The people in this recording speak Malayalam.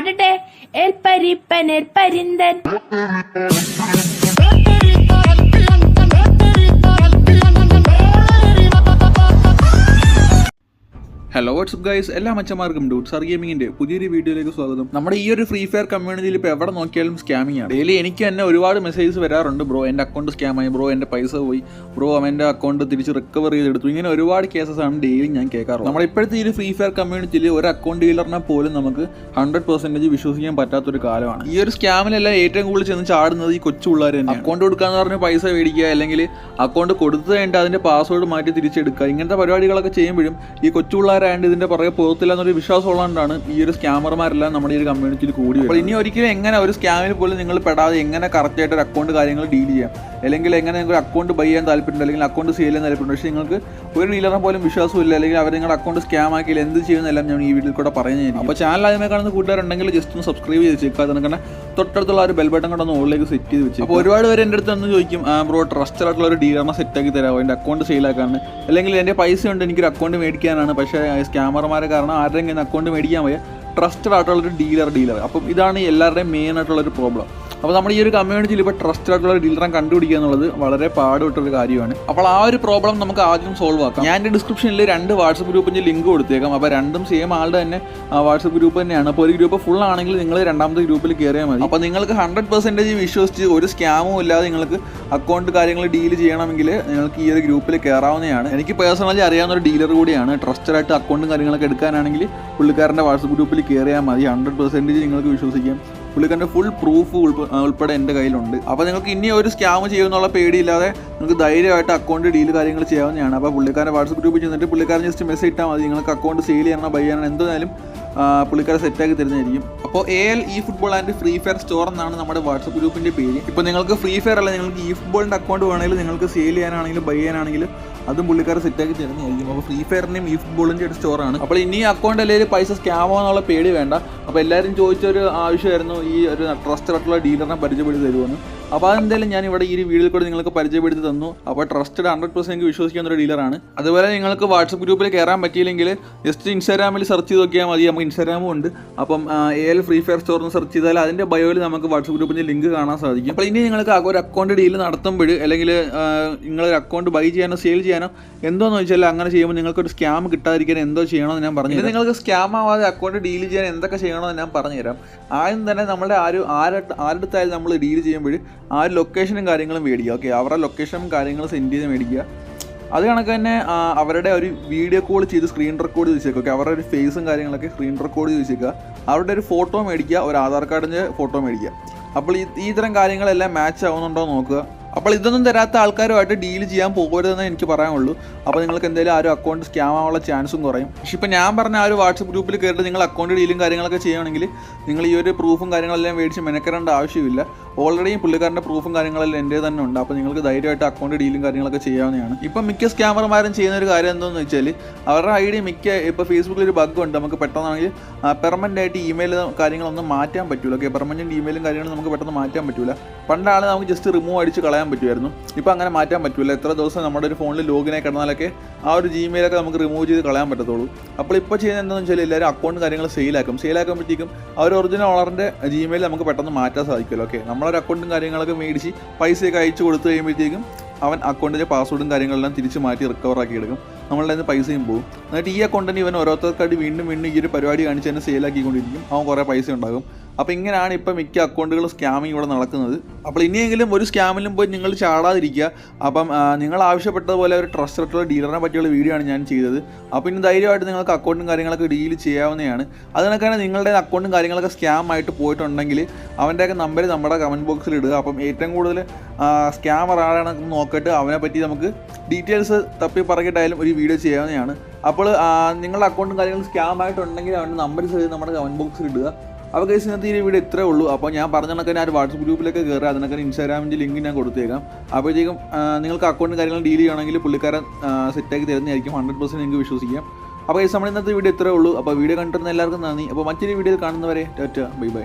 പാടട്ടെ. ഏൽപ്പരിപ്പൻ ഏൽപ്പരിന്തൻ. ഹലോ വാട്സ്ആപ്പ് ഗൈസ്, എല്ലാ മച്ചന്മാർക്കും ഡൂട്ട്സാർ ഗെയിമിങ്ങിൻ്റെ പുതിയൊരു വീഡിയോയിലേക്ക് സ്വാഗതം. നമ്മുടെ ഈ ഒരു ഫ്രീ ഫയർ കമ്മ്യൂണിറ്റിയിൽ ഇപ്പോൾ എവിടെ നോക്കിയാലും സ്കാമിംഗ് ആണ്. ഡെയിലി എനിക്ക് തന്നെ ഒരുപാട് മെസ്സേജസ് വരാറുണ്ട്. ബ്രോ എൻ്റെ അക്കൗണ്ട് സ്കാമായി, ബ്രോ എൻ്റെ പൈസ പോയി, ബ്രോ അവൻ്റെ അക്കൗണ്ട് തിരിച്ച് റിക്കവർ ചെയ്തെടുത്തു. ഇങ്ങനെ ഒരുപാട് കേസസ് ആണ് ഡെയിലി ഞാൻ കേൾക്കാറുള്ളത്. നമ്മുടെ ഇപ്പോഴത്തെ ഈ ഒരു ഫ്രീ ഫയർ കമ്മ്യൂണിറ്റിയിൽ ഒരു അക്കൗണ്ട് ഡീലറിനെ പോലും നമുക്ക് 100% വിശ്വസിക്കാൻ പറ്റാത്തൊരു കാലമാണ്. ഈ ഒരു സ്കാമിലെല്ലാം ഏറ്റവും കൂടുതൽ ചെന്ന് ചാടുന്നത് ഈ കൊച്ചു പിള്ളേർ തന്നെ. അക്കൗണ്ട് കൊടുക്കാന്ന് പറഞ്ഞ് പൈസ മേടിക്കുക, അല്ലെങ്കിൽ അക്കൗണ്ട് കൊടുത്തു കഴിഞ്ഞിട്ട് അതിൻ്റെ പാസ്വേഡ് മാറ്റി തിരിച്ചെടുക്കുക, ഇങ്ങനത്തെ പരിപാടികളൊക്കെ ചെയ്യുമ്പോഴും ഈ കൊച്ചു പിള്ളേരായതുകൊണ്ട് ഇതിന്റെ പുറകെ പോകത്തില്ല എന്നൊരു വിശ്വാസം ഉള്ളതുകൊണ്ടാണ് ഈ ഒരു സ്കാമർമാരെല്ലാം നമ്മുടെ ഈ ഒരു കമ്മ്യൂണിറ്റിയിൽ കൂടി. അപ്പോൾ ഇനി ഒരിക്കലും എങ്ങനെ ഒരു സ്കാമിൽ പോലും നിങ്ങൾ പെടാതെ എങ്ങനെ കറക്റ്റായിട്ട് ഒരു അക്കൗണ്ട് കാര്യങ്ങൾ ഡീൽ ചെയ്യാം, അല്ലെങ്കിൽ എങ്ങനെ നിങ്ങൾക്ക് അക്കൗണ്ട് ബൈ ചെയ്യാൻ താല്പര്യമുണ്ട്, അല്ലെങ്കിൽ അക്കൗണ്ട് സെയിൽ ചെയ്യാൻ താല്പര്യമുണ്ട്, പക്ഷേ നിങ്ങൾക്ക് ഒരു ഡീലറിനെ പോലും വിശ്വാസമില്ല, അല്ലെങ്കിൽ അവർ നിങ്ങളുടെ അക്കൗണ്ട് സ്കാം ആക്കിയാൽ എന്ത് ചെയ്യുന്നതെല്ലാം ഞാൻ ഈ വീഡിയോയിൽ കൂടെ പറയുന്നതായിരിക്കും. അപ്പോൾ ചാനൽ ആദ്യമേ കാണുന്ന കൂട്ടുകാരുണ്ടെങ്കിൽ ജസ്റ്റ് ഒന്ന് സബ്സ്ക്രൈബ് ചെയ്ത് വെച്ചേക്കുക. അതിനെ തൊട്ടടുത്തുള്ള ഒരു ബെൽ ബട്ടൺ കൂടെ ഒന്ന് ഓളിലേക്ക് സെറ്റ് ചെയ്ത് വെച്ചു. അപ്പോൾ ഒരുപാട് പേര് എൻ്റെ അടുത്ത് ഒന്ന് ചോദിക്കും, ബ്രോ ട്രസ്റ്റഡ് ആയിട്ടുള്ള ഒരു ഡീലറിനെ സെറ്റാക്കി തരാമോ, എൻ്റെ അക്കൗണ്ട് സെയിലാക്കാണ്, അല്ലെങ്കിൽ എൻ്റെ പൈസ ഉണ്ട് എനിക്കൊരു അക്കൗണ്ട് മേടിക്കാനാണ്, പക്ഷേ സ്കാമർമാരെ കാരണം ആരുടെയെങ്കിലും അക്കൗണ്ട് മേടിക്കാൻ പോയ ട്രസ്റ്റഡ് ആയിട്ടുള്ളൊരു ഡീലർ. അപ്പം ഇതാണ് എല്ലാവരുടെയും മെയിൻ ആയിട്ടുള്ളൊരു പ്രോബ്ലം. അപ്പോൾ നമ്മൾ ഈ ഒരു കമ്മ്യൂണിറ്റിയിൽ ഇപ്പോൾ ട്രസ്റ്റഡ് ആയിട്ടുള്ള ഒരു ഡീലറെ കണ്ടുപിടിക്കുക എന്നുള്ളത് വളരെ പാടുപെട്ടൊരു കാര്യമാണ്. അപ്പോൾ ആ ഒരു പ്രോബ്ലം നമുക്ക് ആദ്യം സോൾവ് ആക്കാം. ഞാൻ എൻ്റെ ഡിസ്ക്രിപ്ഷനിൽ 2 വാട്സപ്പ് ഗ്രൂപ്പിൻ്റെ ലിങ്ക് കൊടുത്തേക്കാം. അപ്പോൾ രണ്ടും സെയിം ആളുടെ തന്നെ വാട്സപ്പ് ഗ്രൂപ്പ് തന്നെയാണ്. അപ്പോൾ ഒരു ഗ്രൂപ്പ് ഫുൾ ആണെങ്കിൽ നിങ്ങൾ രണ്ടാമത്തെ ഗ്രൂപ്പിൽ കയറിയാൽ മതി. അപ്പോൾ നിങ്ങൾക്ക് 100% വിശ്വസിച്ച് ഒരു സ്കാമും ഇല്ലാതെ നിങ്ങൾക്ക് അക്കൗണ്ട് കാര്യങ്ങൾ ഡീൽ ചെയ്യണമെങ്കിൽ നിങ്ങൾക്ക് ഈ ഒരു ഗ്രൂപ്പിൽ കയറാവുന്നതാണ്. എനിക്ക് പേഴ്സണലി അറിയാവുന്ന ഒരു ഡീലർ കൂടിയാണ്. ട്രസ്റ്റഡ് ആയിട്ട് അക്കൗണ്ടും കാര്യങ്ങളൊക്കെ എടുക്കാനാണെങ്കിൽ പുള്ളിക്കാരൻ്റെ വാട്സപ്പ് ഗ്രൂപ്പിൽ കയറിയാൽ മതി. 100% നിങ്ങൾക്ക് വിശ്വസിക്കാം. പുള്ളിക്കാരൻ്റെ ഫുൾ പ്രൂഫ് ഉൾപ്പെടെ എൻ്റെ കയ്യിലുണ്ട്. അപ്പോൾ നിങ്ങൾക്ക് ഇനി ഒരു സ്കാം ചെയ്യുമെന്നുള്ള പേടിയില്ലാതെ നിങ്ങൾക്ക് ധൈര്യമായിട്ട് അക്കൗണ്ട് ഡീൽ കാര്യങ്ങൾ ചെയ്യാവുന്നതാണ്. അപ്പോൾ പുള്ളിക്കാരൻ്റെ വാട്സപ്പ് ഗ്രൂപ്പിൽ ചെന്നിട്ട് പുള്ളിക്കാരൻ ജസ്റ്റ് മെസ്സേജ് ഇട്ടാൽ മതി. നിങ്ങൾക്ക് അക്കൗണ്ട് സെയിൽ ചെയ്യണം, ബൈ ചെയ്യണം, എന്തായാലും പുള്ളിക്കാരെ സെറ്റാക്കി തരുന്നതായിരിക്കും. അപ്പോൾ AL ഈ football and free fire store എന്നാണ് നമ്മുടെ വാട്സപ്പ് ഗ്രൂപ്പിൻ്റെ പേര്. ഇപ്പോൾ നിങ്ങൾക്ക് ഫ്രീ ഫയർ അല്ല, നിങ്ങൾക്ക് ഈ ഫുട്ബോളിൻ്റെ അക്കൗണ്ട് വേണമെങ്കിൽ നിങ്ങൾക്ക് സെയിൽ ചെയ്യാനാണെങ്കിലും ബൈ ചെയ്യാനാണെങ്കിലും അതും പുള്ളിക്കാരെ സെറ്റാക്കി തരുന്നതായിരിക്കും. അപ്പോൾ ഫ്രീ ഫയറിൻ്റെയും ഈ ഫുട്ബോളിൻ്റെ ഒരു സ്റ്റോറാണ്. അപ്പോൾ ഇനി അക്കൗണ്ട് അല്ലെങ്കിൽ പൈസ സ്കാമോ എന്നുള്ള പേടി വേണ്ട. അപ്പോൾ എല്ലാവരും ചോദിച്ചൊരു ആവശ്യമായിരുന്നു ഈ ഒരു ട്രസ്റ്റഡ് ആയിട്ടുള്ള ഡീലറിനെ പരിചയപ്പെടുത്തി തരുമെന്ന്. അപ്പോൾ അതെന്തായാലും ഞാൻ ഇവിടെ ഈ വീഡിയോയിൽ കൂടെ നിങ്ങൾക്ക് പരിചയപ്പെടുത്തി തന്നു. അപ്പോൾ ട്രസ്റ്റഡ് 100% വിശ്വസിക്കുന്ന ഒരു ഡീലറാണ്. അതുപോലെ നിങ്ങൾക്ക് വാട്സപ്പ് ഗ്രൂപ്പിൽ കയറാൻ പറ്റിയില്ലെങ്കിൽ ജസ്റ്റ് ഇൻസ്റ്റാഗ്രാമിൽ സെർച്ച് ചെയ്ത് നോക്കിയാൽ മതി. നമുക്ക് ഇൻസ്റ്റാഗ്രാമും ഉണ്ട്. അപ്പം AL ഫ്രീ ഫയർ സ്റ്റോർ എന്ന് സെർച്ച് ചെയ്താൽ അതിൻ്റെ ബയോയിൽ നമുക്ക് വാട്സപ്പ് ഗ്രൂപ്പിൻ്റെ ലിങ്ക് കാണാൻ സാധിക്കും. അപ്പോൾ ഇനി നിങ്ങൾക്ക് ഒരു അക്കൗണ്ട് ഡീൽ നടത്തുമ്പോൾ, അല്ലെങ്കിൽ നിങ്ങളൊരു അക്കൗണ്ട് ബൈ ചെയ്യാനോ സെയിൽ ചെയ്യാനോ എന്തോന്ന് വെച്ചാൽ അങ്ങനെ ചെയ്യുമ്പോൾ നിങ്ങൾക്കൊരു സ്കാം കിട്ടാതിരിക്കാൻ എന്തോ ചെയ്യണമെന്ന് ഞാൻ പറഞ്ഞു. നിങ്ങൾക്ക് സ്കാം ആവാതെ അക്കൗണ്ട് ഡീൽ ചെയ്യാൻ എന്തൊക്കെ ചെയ്യണമെന്ന് ഞാൻ പറഞ്ഞുതരാം. ആദ്യം തന്നെ നമ്മുടെ ആരുടെടുത്തായാലും നമ്മൾ ഡീൽ ചെയ്യുമ്പോൾ ആ ഒരു ലൊക്കേഷനും കാര്യങ്ങളും മേടിക്കുക. ഓക്കെ, അവരുടെ ലൊക്കേഷനും കാര്യങ്ങളും സെൻഡ് ചെയ്ത് മേടിക്കുക. അത് കണക്ക് തന്നെ അവരുടെ ഒരു വീഡിയോ കോൾ ചെയ്ത് സ്ക്രീൻ റെക്കോർഡ് ചെയ്ത് വെച്ചേക്കുക. ഓക്കെ, അവരുടെ ഒരു ഫേസും കാര്യങ്ങളൊക്കെ സ്ക്രീൻ റെക്കോർഡ് ചെയ്ത് വെച്ചേക്കുക. അവരുടെ ഒരു ഫോട്ടോ മേടിക്കുക, ഒരു ആധാർ കാർഡിൻ്റെ ഫോട്ടോ മേടിക്കുക. അപ്പോൾ ഈ ഇത്തരം കാര്യങ്ങളെല്ലാം മാച്ച് ആവുന്നുണ്ടോ നോക്കുക. അപ്പോൾ ഇതൊന്നും തരാത്ത ആൾക്കാരുമായിട്ട് ഡീൽ ചെയ്യാൻ പോകരുതെന്ന് എനിക്ക് പറയാനുള്ളൂ. അപ്പോൾ നിങ്ങൾക്ക് എന്തെങ്കിലും ആ ഒരു അക്കൗണ്ട് സ്കാം ആവാനുള്ള ചാൻസും കുറയും. പക്ഷേ ഇപ്പോൾ ഞാൻ പറഞ്ഞ ആ ഒരു വാട്സപ്പ് ഗ്രൂപ്പിൽ കയറിയിട്ട് നിങ്ങൾ അക്കൗണ്ട് ഡീലും കാര്യങ്ങളൊക്കെ ചെയ്യുകയാണെങ്കിൽ നിങ്ങൾ ഈ ഒരു പ്രൂഫും കാര്യങ്ങളെല്ലാം മേടിച്ച് മെനക്കെടേണ്ട ആവശ്യമില്ല. ഓൾറെഡി പുള്ളിക്കാരൻ്റെ പ്രൂഫും കാര്യങ്ങളെല്ലാം എൻ്റെ തന്നെ ഉണ്ട്. അപ്പോൾ നിങ്ങൾക്ക് ധൈര്യമായിട്ട് അക്കൗണ്ട് ഡീലും കാര്യങ്ങളൊക്കെ ചെയ്യാവുന്നതാണ്. ഇപ്പം മിക്ക സ്കാമർമാരും ചെയ്യുന്ന ഒരു കാര്യം എന്താണെന്ന് വെച്ചാൽ അവരുടെ ID ഇപ്പോൾ ഫേസ്ബുക്കിൽ ഒരു ബഗ് ഉണ്ട്. നമുക്ക് പെട്ടെന്നാണെങ്കിൽ പെർമനൻ്റ് ആയിട്ട് ഇമെയിൽ കാര്യങ്ങളൊന്നും മാറ്റാൻ പറ്റില്ല. ഓക്കെ, പെർമനൻ്റ് ഇമെയിലും കാര്യങ്ങളും നമുക്ക് പെട്ടെന്ന് മാറ്റാൻ പറ്റില്ല. പണ്ടാണ് നമുക്ക് ജസ്റ്റ് റിമൂവ് അടിച്ച് കളയാൻ പറ്റുമായിരുന്നു. ഇപ്പോൾ അങ്ങനെ മാറ്റാൻ പറ്റില്ല. എത്ര ദിവസം നമ്മുടെ ഒരു ഫോണിൽ ലോഗിനായി കിടന്നാലൊക്കെ ആ ഒരു ജിമെയിലൊക്കെ നമുക്ക് റിമൂവ് ചെയ്ത് കളയാൻ പറ്റത്തുള്ളൂ. അപ്പോൾ ഇപ്പോൾ ചെയ്യുന്നത് എന്താണെന്ന് വെച്ചാൽ എല്ലാവരും അക്കൗണ്ട് കാര്യങ്ങൾ സെയിലാക്കുമ്പോഴത്തേക്കും ആ ഒരു ഒറിജിനൽ ഓണറിൻ്റെ ജിമെയിൽ നമുക്ക് പെട്ടെന്ന് മാറ്റാൻ സാധിക്കുമല്ലോ. ഓക്കെ, നമ്മളൊരു അക്കൗണ്ടും കാര്യങ്ങളൊക്കെ മേടിച്ച് പൈസയൊക്കെ അയച്ചു കൊടുത്തു കഴിയുമ്പോഴത്തേക്കും അവൻ അക്കൗണ്ടിൻ്റെ പാസ്വേഡും കാര്യങ്ങളെല്ലാം തിരിച്ച് മാറ്റി റിക്കവറാക്കി എടുക്കും. നമ്മളുടെ നിന്ന് പൈസയും പോകും. എന്നിട്ട് ഈ അക്കൗണ്ടിന് ഇവൻ ഓരോരുത്തർക്കായിട്ട് വീണ്ടും ഈ ഒരു പരിപാടി കാണിച്ച് തന്നെ സെയിലാക്കിക്കൊണ്ടിരിക്കും. അവൻ കുറേ പൈസ ഉണ്ടാകും. അപ്പോൾ ഇങ്ങനെയാണ് ഇപ്പോൾ മിക്ക അക്കൗണ്ടുകളും സ്കാമിങ് ഇവിടെ നടക്കുന്നത്. അപ്പോൾ ഇനിയെങ്കിലും ഒരു സ്കാമിലും പോയി നിങ്ങൾ ചാടാതിരിക്കുക. അപ്പം നിങ്ങൾ ആവശ്യപ്പെട്ടതുപോലെ ഒരു ട്രസ്റ്റഡ് ഡീലറിനെ പറ്റിയുള്ള വീഡിയോ ആണ് ഞാൻ ചെയ്തത്. അപ്പോൾ ഇനി ധൈര്യമായിട്ട് നിങ്ങൾക്ക് അക്കൗണ്ടും കാര്യങ്ങളൊക്കെ ഡീൽ ചെയ്യാവുന്നതാണ്. അതിനൊക്കെയാണ് നിങ്ങളുടെ അക്കൗണ്ടും കാര്യങ്ങളൊക്കെ സ്കാം ആയിട്ട് പോയിട്ടുണ്ടെങ്കിൽ അവൻ്റെയൊക്കെ നമ്പർ നമ്മുടെ കമൻറ്റ് ബോക്സിൽ ഇടുക. അപ്പം ഏറ്റവും കൂടുതൽ സ്കാമർ ആരാണെന്ന് നോക്കിയിട്ട് അവനെ പറ്റി നമുക്ക് ഡീറ്റെയിൽസ് തപ്പി പറക്കിയിട്ടായാലും ഒരു വീഡിയോ ചെയ്യാവുന്നതാണ്. അപ്പോൾ നിങ്ങളുടെ അക്കൗണ്ടും കാര്യങ്ങളും സ്കാം ആയിട്ടുണ്ടെങ്കിൽ അവൻ്റെ നമ്പർ ചെയ്ത് നമ്മുടെ കമൻറ്റ് ബോക്സിൽ ഇടുക. അപ്പോൾ ഗൈസ് ഇന്നത്തെ ഈ വീഡിയോ ഇത്രേ ഉള്ളൂ. അപ്പോൾ ഞാൻ പറഞ്ഞ കണക്ക് ഞാൻ ഒരു വാട്സപ്പ് ഗ്രൂപ്പിലൊക്കെ കയറുക. അതിനൊക്കെ ഇൻസ്റ്റാഗ്രാമിൻ്റെ ലിങ്ക് ഞാൻ കൊടുത്തേക്കാം. അപ്പോഴത്തേക്കും നിങ്ങൾക്ക് അക്കൗണ്ട് കാര്യങ്ങൾ ഡീൽ ചെയ്യണമെങ്കിൽ പുള്ളിക്കാരൻ സെറ്റാക്കി തരുന്നതായിരിക്കും. 100% നിങ്ങൾക്ക് വിശ്വസിക്കാം. അപ്പോൾ ഗൈസ് നമ്മൾ ഇന്നത്തെ വീഡിയോ ഇത്രേ ഉള്ളൂ. അപ്പോൾ വീഡിയോ കണ്ടിരുന്ന എല്ലാവർക്കും നന്ദി. അപ്പോൾ മറ്റൊരു വീഡിയോയിൽ കാണുന്നവരെ ടാറ്റ, ബൈ ബൈ.